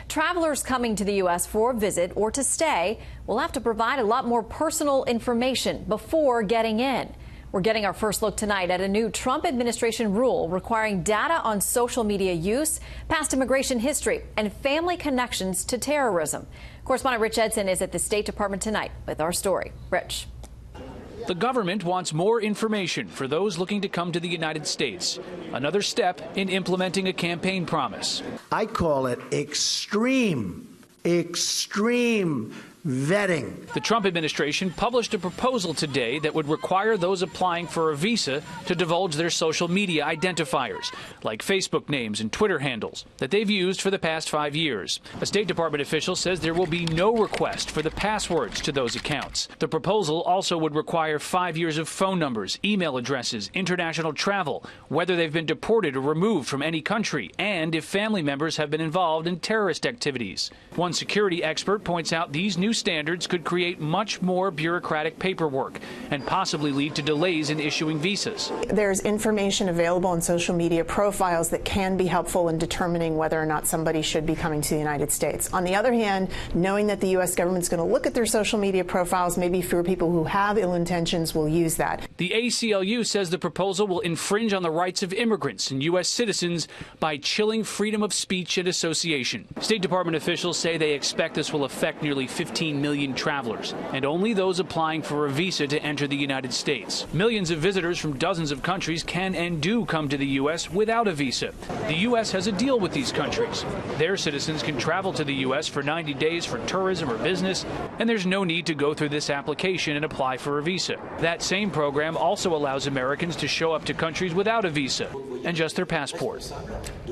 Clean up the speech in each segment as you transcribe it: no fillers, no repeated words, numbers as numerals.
Travelers coming to the U.S. for a visit or to stay will have to provide a lot more personal information before getting in. We're getting our first look tonight at a new Trump administration rule requiring data on social media use, past immigration history, and family connections to terrorism. Correspondent Rich Edson is at the State Department tonight with our story. Rich. The government wants more information for those looking to come to the United States. Another step in implementing a campaign promise. I call it extreme vetting. The Trump administration published a proposal today that would require those applying for a visa to divulge their social media identifiers, like Facebook names and Twitter handles, that they've used for the past 5 years. A State Department official says there will be no request for the passwords to those accounts. The proposal also would require 5 years of phone numbers, email addresses, international travel, whether they've been deported or removed from any country, and if family members have been involved in terrorist activities. One security expert points out these new standards could create much more bureaucratic paperwork and possibly lead to delays in issuing visas. There's information available on social media profiles that can be helpful in determining whether or not somebody should be coming to the United States. On the other hand, knowing that the U.S. government's going to look at their social media profiles, maybe fewer people who have ill intentions will use that. The ACLU says the proposal will infringe on the rights of immigrants and U.S. citizens by chilling freedom of speech and association. State Department officials say they expect this will affect nearly 15 million travelers, and only those applying for a visa to enter the United States. Millions of visitors from dozens of countries can and do come to the U.S. without a visa. The U.S. has a deal with these countries. Their citizens can travel to the U.S. for 90 days for tourism or business, and there's no need to go through this application and apply for a visa. That same program also allows Americans to show up to countries without a visa and just their passport.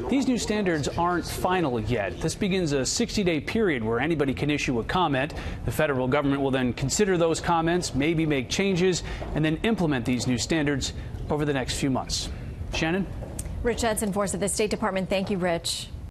These new standards aren't final yet. This begins a 60-day period where anybody can issue a comment. The federal government will then consider those comments, maybe make changes, and then implement these new standards over the next few months. Shannon? Rich Edson for us at the State Department. Thank you, Rich.